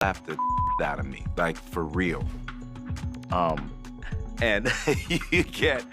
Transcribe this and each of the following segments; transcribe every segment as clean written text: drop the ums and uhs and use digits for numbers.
laughed the out of me, like for real. Um, and you get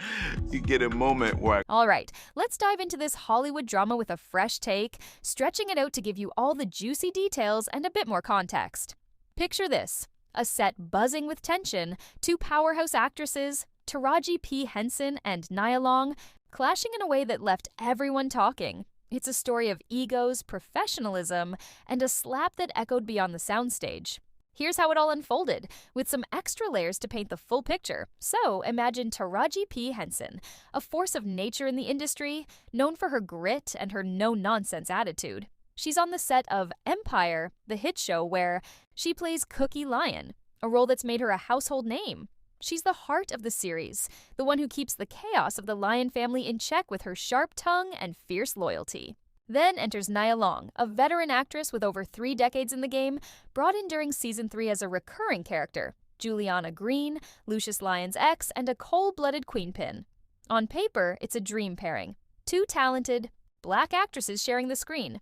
a moment where All right, let's dive into this Hollywood drama with a fresh take, stretching it out to give you all the juicy details and a bit more context. Picture this: a set buzzing with tension, two powerhouse actresses, Taraji P. Henson and Nia Long, clashing in a way that left everyone talking. It's a story of egos, professionalism, and a slap that echoed beyond the soundstage. Here's how it all unfolded, with some extra layers to paint the full picture. So, imagine Taraji P. Henson, a force of nature in the industry, known for her grit and her no-nonsense attitude. She's on the set of Empire, the hit show where she plays Cookie Lion, a role that's made her a household name. She's the heart of the series, the one who keeps the chaos of the Lion family in check with her sharp tongue and fierce loyalty. Then enters Nia Long, a veteran actress with over 3 decades in the game, brought in during season 3 as a recurring character, Juliana Green, Lucius Lyon's ex, and a cold-blooded queenpin. On paper, it's a dream pairing. Two talented, black actresses sharing the screen.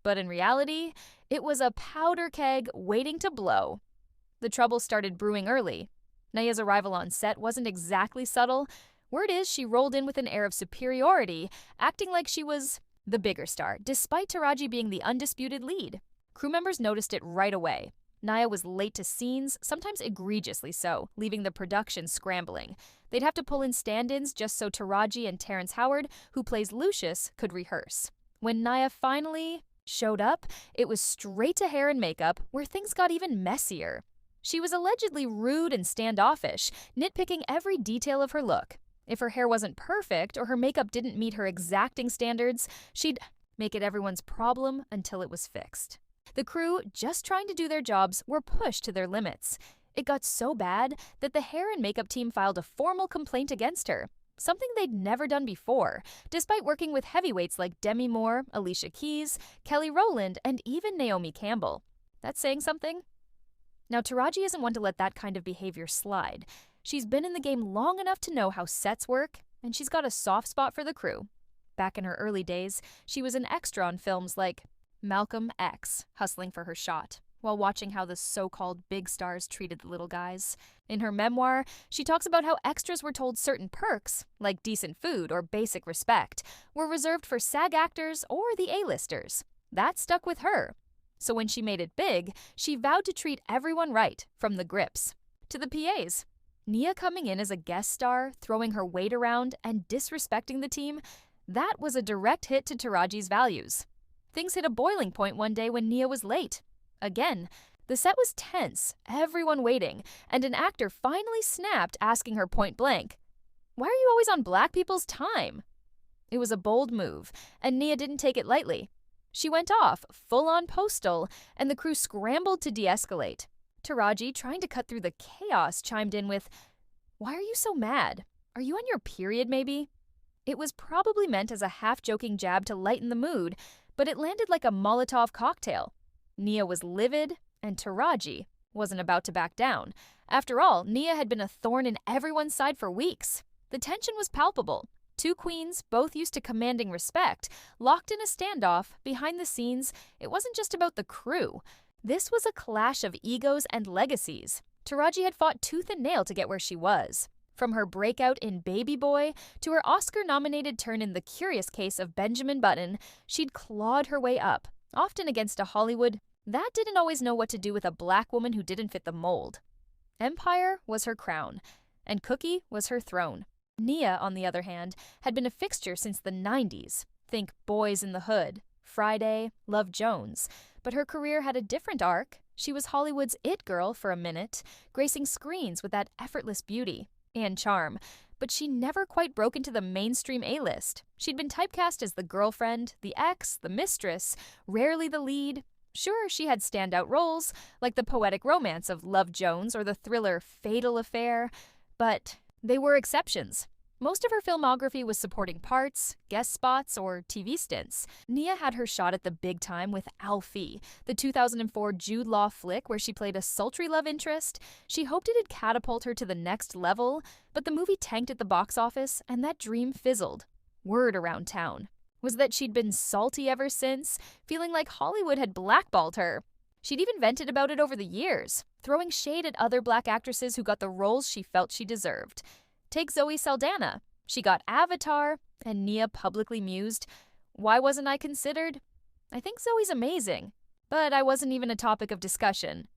But in reality, it was a powder keg waiting to blow. The trouble started brewing early. Nia's arrival on set wasn't exactly subtle. Word is she rolled in with an air of superiority, acting like she was the bigger star, despite Taraji being the undisputed lead. Crew members noticed it right away. Nia was late to scenes, sometimes egregiously so, leaving the production scrambling. They'd have to pull in stand-ins just so Taraji and Terrence Howard, who plays Lucius, could rehearse. When Nia finally showed up, it was straight to hair and makeup, where things got even messier. She was allegedly rude and standoffish, nitpicking every detail of her look. If her hair wasn't perfect or her makeup didn't meet her exacting standards, she'd make it everyone's problem until it was fixed. The crew, just trying to do their jobs, were pushed to their limits. It got so bad that the hair and makeup team filed a formal complaint against her, something they'd never done before, despite working with heavyweights like Demi Moore, Alicia Keys, Kelly Rowland, and even Naomi Campbell. That's saying something? Now, Taraji isn't one to let that kind of behavior slide. She's been in the game long enough to know how sets work, and she's got a soft spot for the crew. Back in her early days, she was an extra on films like Malcolm X, hustling for her shot, while watching how the so-called big stars treated the little guys. In her memoir, she talks about how extras were told certain perks, like decent food or basic respect, were reserved for SAG actors or the A-listers. That stuck with her. So when she made it big, she vowed to treat everyone right, from the grips to the PAs. Nia coming in as a guest star, throwing her weight around, and disrespecting the team, that was a direct hit to Taraji's values. Things hit a boiling point one day when Nia was late. Again, the set was tense, everyone waiting, and an actor finally snapped, asking her point blank, "Why are you always on black people's time?" It was a bold move, and Nia didn't take it lightly. She went off, full-on postal, and the crew scrambled to de-escalate. Taraji, trying to cut through the chaos, chimed in with, "Why are you so mad? Are you on your period, maybe?" It was probably meant as a half-joking jab to lighten the mood, but it landed like a Molotov cocktail. Nia was livid, and Taraji wasn't about to back down. After all, Nia had been a thorn in everyone's side for weeks. The tension was palpable. Two queens, both used to commanding respect, locked in a standoff. Behind the scenes, it wasn't just about the crew. This was a clash of egos and legacies. Taraji had fought tooth and nail to get where she was. From her breakout in Baby Boy to her Oscar-nominated turn in The Curious Case of Benjamin Button, she'd clawed her way up, often against a Hollywood that didn't always know what to do with a black woman who didn't fit the mold. Empire was her crown, and Cookie was her throne. Nia, on the other hand, had been a fixture since the 90s. Think Boys in the Hood, Friday, Love Jones. But her career had a different arc. She was Hollywood's it girl for a minute, gracing screens with that effortless beauty and charm. But she never quite broke into the mainstream A-list. She'd been typecast as the girlfriend, the ex, the mistress, rarely the lead. Sure, she had standout roles, like the poetic romance of Love Jones or the thriller Fatal Affair, but they were exceptions. Most of her filmography was supporting parts, guest spots, or TV stints. Nia had her shot at the big time with Alfie, the 2004 Jude Law flick where she played a sultry love interest. She hoped it'd catapult her to the next level, but the movie tanked at the box office, and that dream fizzled. Word around town was that she'd been salty ever since, feeling like Hollywood had blackballed her. She'd even vented about it over the years, throwing shade at other black actresses who got the roles she felt she deserved. Take Zoe Saldana. She got Avatar, and Nia publicly mused, "Why wasn't I considered? I think Zoe's amazing, but I wasn't even a topic of discussion."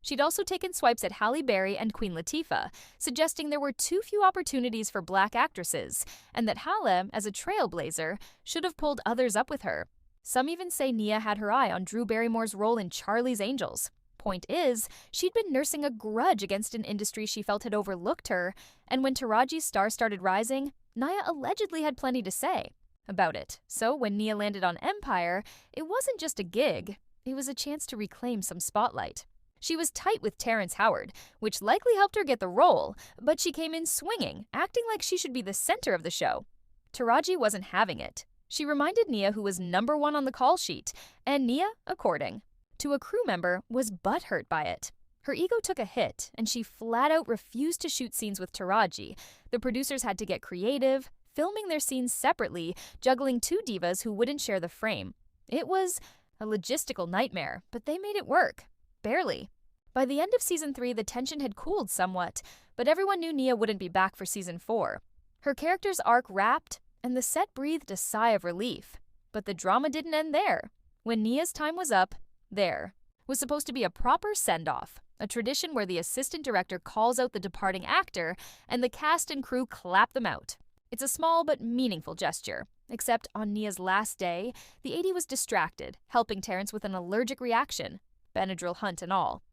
She'd also taken swipes at Halle Berry and Queen Latifah, suggesting there were too few opportunities for black actresses, and that Halle, as a trailblazer, should have pulled others up with her. Some even say Nia had her eye on Drew Barrymore's role in Charlie's Angels. Point is, she'd been nursing a grudge against an industry she felt had overlooked her, and when Taraji's star started rising, Nia allegedly had plenty to say about it. So when Nia landed on Empire, it wasn't just a gig, it was a chance to reclaim some spotlight. She was tight with Terrence Howard, which likely helped her get the role, but she came in swinging, acting like she should be the center of the show. Taraji wasn't having it. She reminded Nia who was number one on the call sheet, and Nia, according to a crew member, was butthurt by it. Her ego took a hit, and she flat out refused to shoot scenes with Taraji. The producers had to get creative, filming their scenes separately, juggling two divas who wouldn't share the frame. It was a logistical nightmare, but they made it work. Barely. By the end of Season 3, the tension had cooled somewhat, but everyone knew Nia wouldn't be back for Season 4. Her character's arc wrapped, and the set breathed a sigh of relief. But the drama didn't end there. When Nia's time was up, there was supposed to be a proper send-off, a tradition where the assistant director calls out the departing actor, and the cast and crew clap them out. It's a small but meaningful gesture. Except on Nia's last day, the AD was distracted, helping Terrence with an allergic reaction. Benadryl hunt and all.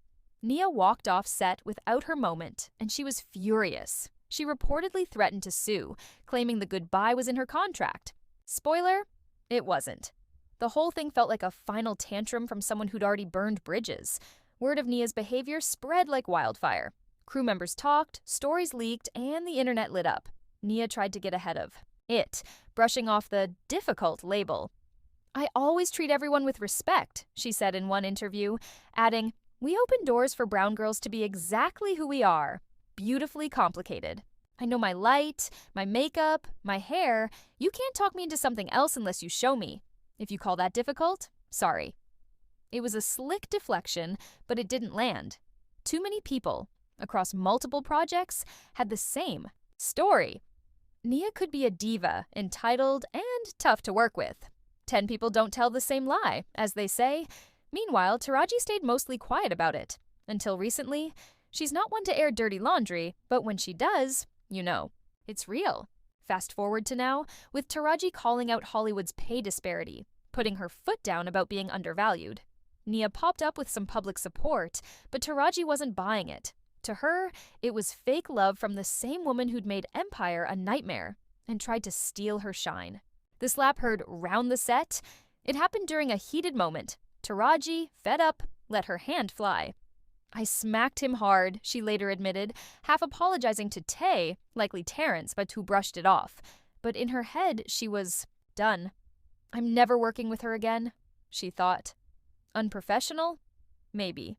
Nia walked off set without her moment, and she was furious. She reportedly threatened to sue, claiming the goodbye was in her contract. Spoiler, it wasn't. The whole thing felt like a final tantrum from someone who'd already burned bridges. Word of Nia's behavior spread like wildfire. Crew members talked, stories leaked, and the internet lit up. Nia tried to get ahead of it, brushing off the difficult label. "I always treat everyone with respect," she said in one interview, adding, "We open doors for brown girls to be exactly who we are, beautifully complicated. I know my light, my makeup, my hair. You can't talk me into something else unless you show me. If you call that difficult, sorry." It was a slick deflection, but it didn't land. Too many people, across multiple projects, had the same story. Nia could be a diva, entitled, and tough to work with. 10 people don't tell the same lie, as they say. Meanwhile, Taraji stayed mostly quiet about it. Until recently, she's not one to air dirty laundry, but when she does, you know, it's real. Fast forward to now, with Taraji calling out Hollywood's pay disparity, putting her foot down about being undervalued. Nia popped up with some public support, but Taraji wasn't buying it. To her, it was fake love from the same woman who'd made Empire a nightmare and tried to steal her shine. The slap heard round the set. It happened during a heated moment. Taraji, fed up, let her hand fly. "I smacked him hard," she later admitted, half apologizing to Tay, likely Terrence, but who brushed it off. But in her head, she was done. "I'm never working with her again," she thought. Unprofessional? Maybe.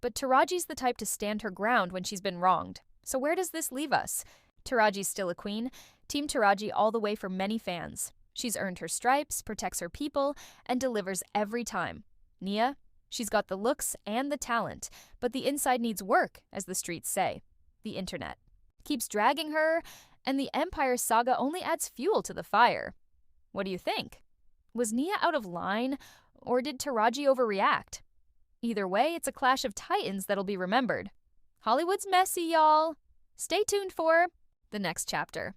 But Taraji's the type to stand her ground when she's been wronged. So where does this leave us? Taraji's still a queen. Team Taraji all the way for many fans. She's earned her stripes, protects her people, and delivers every time. Nia? She's got the looks and the talent, but the inside needs work, as the streets say. The internet keeps dragging her, and the Empire saga only adds fuel to the fire. What do you think? Was Nia out of line, or did Taraji overreact? Either way, it's a clash of titans that'll be remembered. Hollywood's messy, y'all. Stay tuned for the next chapter.